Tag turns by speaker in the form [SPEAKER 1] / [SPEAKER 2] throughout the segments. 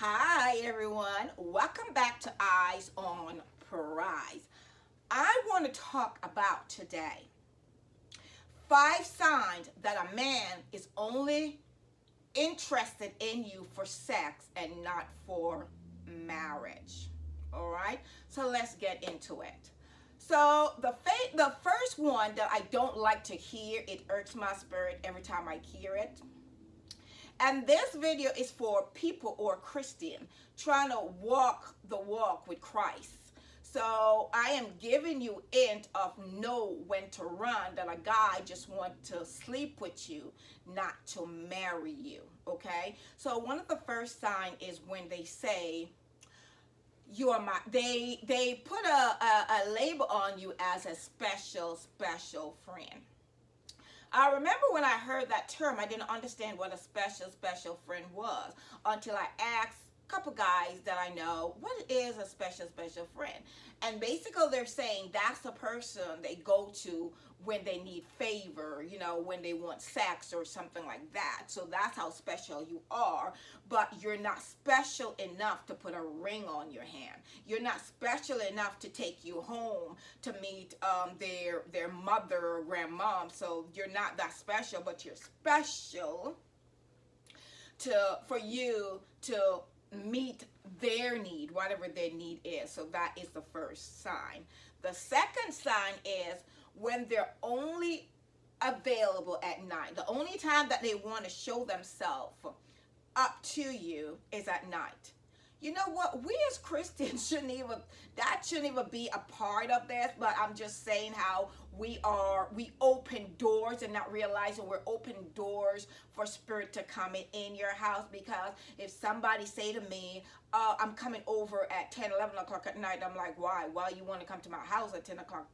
[SPEAKER 1] Hi, everyone. Welcome back to Eyes on Prize. I want to talk about today 5 signs that a man is only interested in you for sex and not for marriage. All right, so let's get into it. So the first one that I don't like to hear, it irks my spirit every time I hear it. And this video is for people who are Christian trying to walk the walk with Christ. So I am giving you hint of know when to run, that a guy just want to sleep with you, not to marry you. Okay. So one of the first sign is when they say you are my, they put a label on you as a special friend. I remember when I heard that term, I didn't understand what a special friend was until I asked a couple guys that I know, what is a special friend? And basically they're saying that's the person they go to when they need favor, when they want sex or something like that. So that's how special you are, but you're not special enough to put a ring on your hand. You're not special enough to take you home to meet their mother or grandmom. So you're not that special, but you're special for you to meet their need, whatever their need is. So that is the first sign. The second sign is when they're only available at night. The only time that they want to show themselves up to you is at night. You know what? We as Christians shouldn't even be a part of this, but I'm just saying how we open doors and not realizing we're open doors for spirit to come in your house. Because if somebody say to me, I'm coming over at 10, 11 o'clock at night, I'm like, why? Why you want to come to my house at 10 o'clock,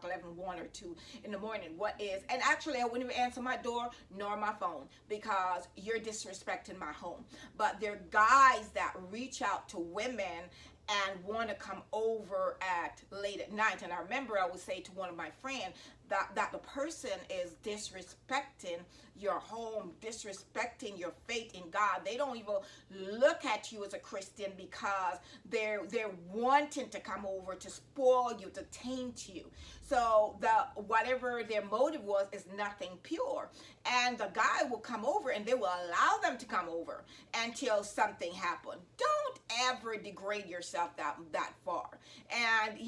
[SPEAKER 1] 11, 1 or 2 in the morning? What is? And actually, I wouldn't even answer my door nor my phone because you're disrespecting my home. But there are guys that reach out to women and want to come over at late at night. And I remember I would say to one of my friends that the person is disrespecting your home, disrespecting your faith in God. They don't even look at you as a Christian because they're wanting to come over to spoil you, to taint you. So whatever their motive was is nothing pure. And the guy will come over and they will allow them to come over until something happened. Don't ever degrade yourself that far. And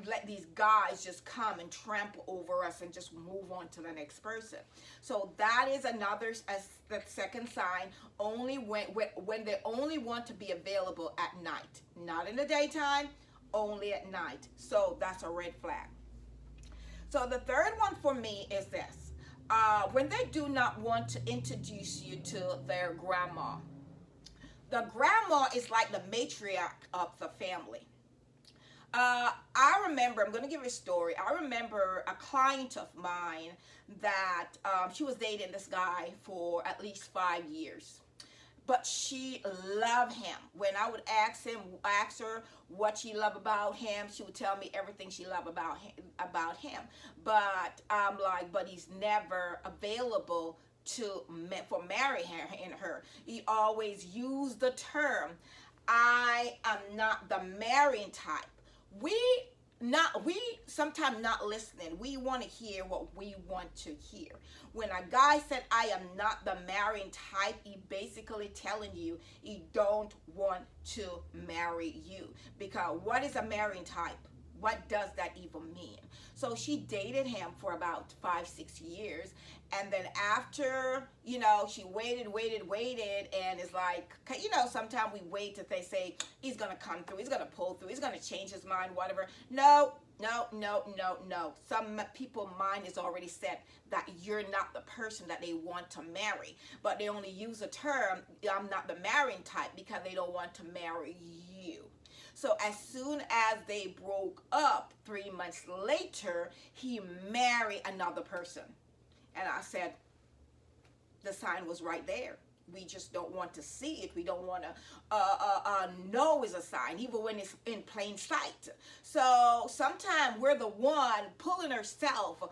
[SPEAKER 1] let these guys just come and trample over us and just move on to the next person. So that is the second sign. Only when they only want to be available at night, not in the daytime, only at night. So that's a red flag. So the third one for me is this. When they do not want to introduce you to their grandma. The grandma is like the matriarch of the family. I remember, I'm going to give you a story. I remember a client of mine that she was dating this guy for at least 5 years. But she loved him. When I would ask her what she loved about him, she would tell me everything she loved about him. But I'm like, but he's never available for marrying her. He always used the term, I am not the marrying type. We sometimes not listening. We want to hear what we want to hear. When a guy said I am not the marrying type, he basically telling you he don't want to marry you. Because what is a marrying type? What does that even mean? So she dated him for about 5-6 years. And then after, she waited, and it's like, sometimes we wait till they say, he's going to come through, he's going to pull through, he's going to change his mind, whatever. No. Some people's mind is already set that you're not the person that they want to marry. But they only use the term, I'm not the marrying type, because they don't want to marry you. So as soon as they broke up, 3 months later, he married another person. And I said, the sign was right there. We just don't want to see it. We don't want to know is a sign, even when it's in plain sight. So sometimes we're the one pulling ourselves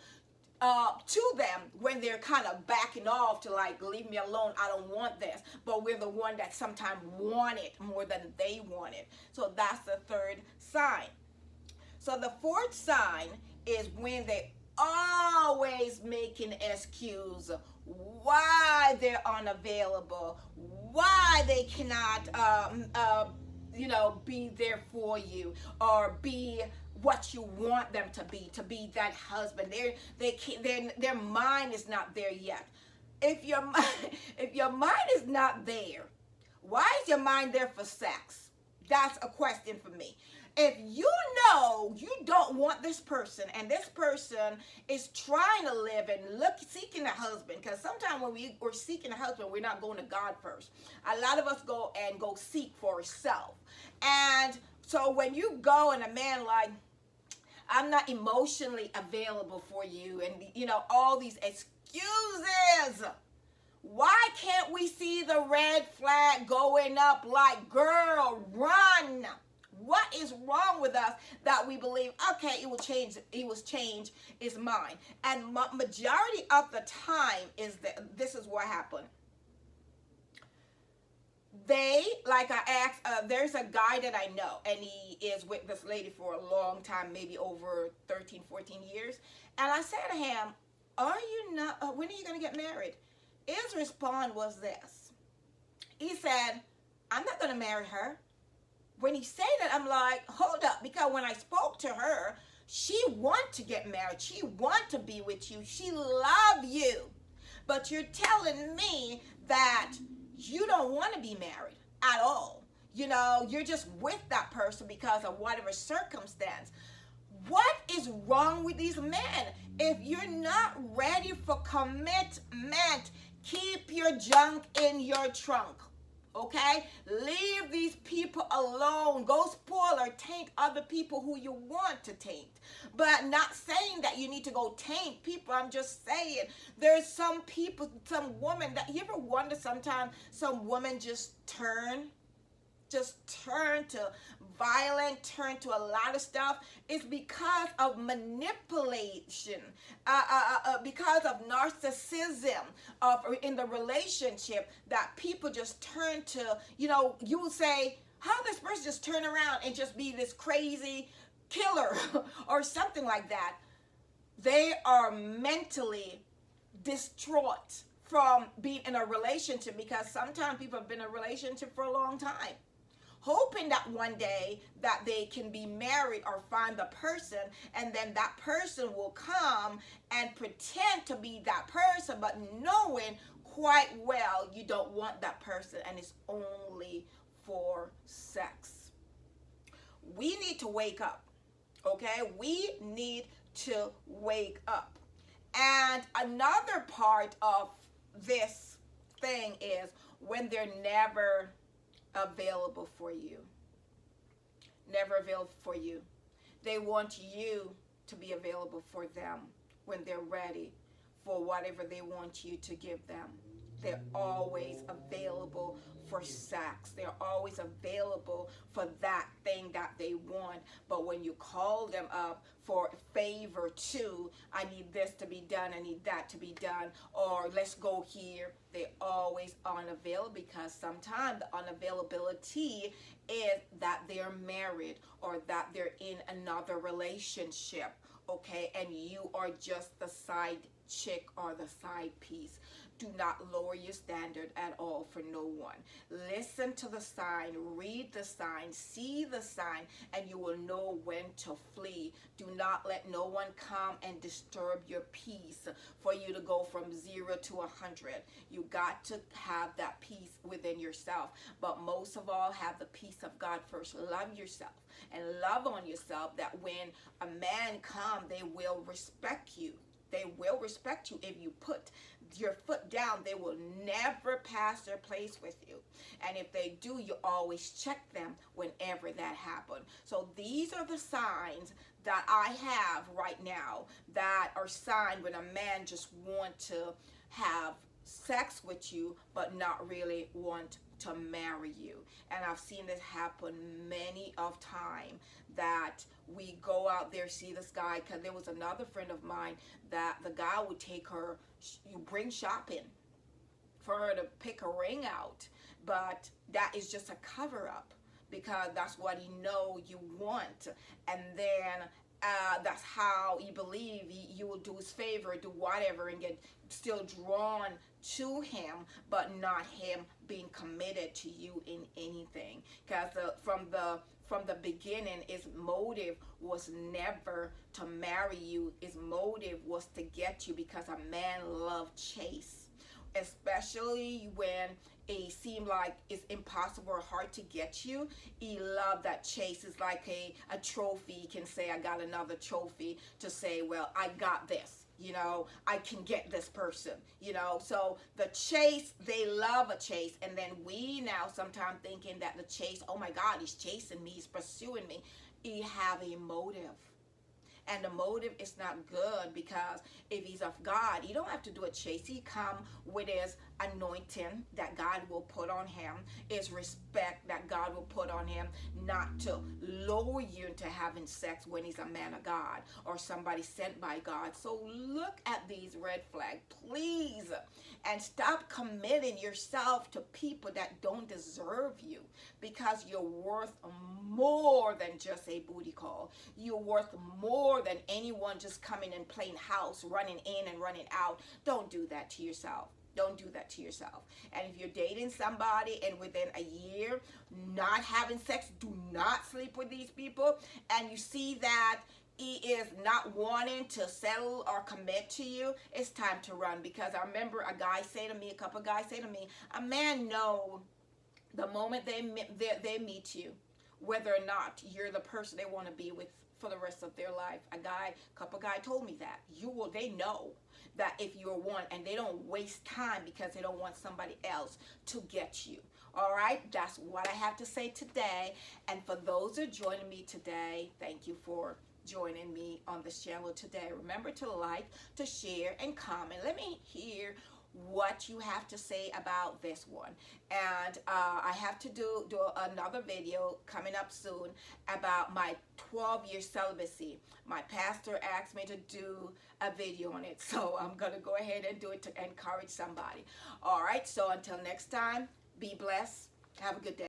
[SPEAKER 1] to them when they're kind of backing off to like, leave me alone, I don't want this. But we're the one that sometimes want it more than they want it. So that's the third sign. So the fourth sign is when they always make an excuse why they're unavailable, why they cannot be there for you or be what you want them to be that husband. Their mind is not there yet. If your mind is not there, why is your mind there for sex? That's a question for me. If you know you don't want this person and this person is trying to live and seeking a husband, because sometimes when we're seeking a husband, we're not going to God first. A lot of us go seek for ourselves. And so when you go and a man like, I'm not emotionally available for you, and all these excuses. Why can't we see the red flag going up like, girl, run? What is wrong with us that we believe, okay, it will change his mind? And majority of the time this is what happened. Like I asked, there's a guy that I know, and he is with this lady for a long time, maybe over 13, 14 years. And I said to him, when are you going to get married? His response was this. He said, I'm not going to marry her. When he said that, I'm like, hold up, because when I spoke to her, she want to get married. She want to be with you. She love you. But you're telling me that you don't want to be married at all. You're just with that person because of whatever circumstance. What is wrong with these men? If you're not ready for commitment, keep your junk in your trunk. Okay? Leave these people alone. Go spoil or taint other people who you want to taint. But not saying that you need to go taint people. I'm just saying there's some people, some women that you ever wonder sometimes some women just turn to violent, turn to a lot of stuff. It's because of manipulation, because of narcissism in the relationship, that people just turn to, you will say, how this person just turn around and just be this crazy killer or something like that. They are mentally distraught from being in a relationship, because sometimes people have been in a relationship for a long time, hoping that one day that they can be married or find the person, and then that person will come and pretend to be that person, but knowing quite well you don't want that person and it's only for sex. We need to wake up, okay? We need to wake up. And another part of this thing is when they're never available for you. Never available for you. They want you to be available for them when they're ready for whatever they want you to give them. They're always available for sex. They're always available for that thing that they want. But when you call them up for a favor too, I need this to be done, I need that to be done, or let's go here, they're always unavailable, because sometimes the unavailability is that they're married or that they're in another relationship, okay, and you are just the side chick or the side piece. Do not lower your standard at all for no one. Listen to the sign, read the sign, see the sign, and you will know when to flee. Do not let no one come and disturb your peace for you to go from 0 to 100. You got to have that peace within yourself. But most of all, have the peace of God first. Love yourself and love on yourself, that when a man comes, they will respect you. They will respect you. If you put your foot down, they will never pass their place with you. And if they do, you always check them whenever that happens. So these are the signs that I have right now that are signs when a man just want to have sex with you but not really want to marry you. And I've seen this happen many of time, that we go out there, see this guy, because there was another friend of mine that the guy would take her, you bring shopping for her to pick a ring out, but that is just a cover up, because that's what he know you want. And then that's how you believe you will do his favor, do whatever, and get still drawn to him, but not him being committed to you in anything. Because from the beginning, his motive was never to marry you. His motive was to get you, because a man loved chase, especially when it seemed like it's impossible or hard to get you. He loved that chase. It's like a trophy. He can say, I got another trophy, to say, well, I got this. You know, I can get this person, you know. So the chase, they love a chase. And then we now sometimes thinking that the chase, oh my God, he's chasing me, he's pursuing me. He have a motive. And the motive is not good, because if he's of God, he don't have to do a chase. He come with his anointing that God will put on him, his respect that God will put on him, not to lower you into having sex when he's a man of God or somebody sent by God. So look at these red flags, please, and stop committing yourself to people that don't deserve you, because you're worth more than just a booty call. You're worth more than anyone just coming and playing house, running in and running out. Don't do that to yourself. Don't do that to yourself. And if you're dating somebody and within a year not having sex, do not sleep with these people, and you see that he is not wanting to settle or commit to you, it's time to run. Because I remember a couple guys say to me, a man know the moment they meet you, whether or not you're the person they want to be with for the rest of their life. A couple guy told me that they know that if you're one, and they don't waste time because they don't want somebody else to get you. All right, that's what I have to say today. And for those who are joining me today, thank you for joining me on this channel today. Remember to like, to share, and comment. Let me hear what you have to say about this one. And I have to do another video coming up soon about my 12-year celibacy. My pastor asked me to do a video on it, so I'm gonna go ahead and do it to encourage somebody. All right, so until next time, be blessed, have a good day.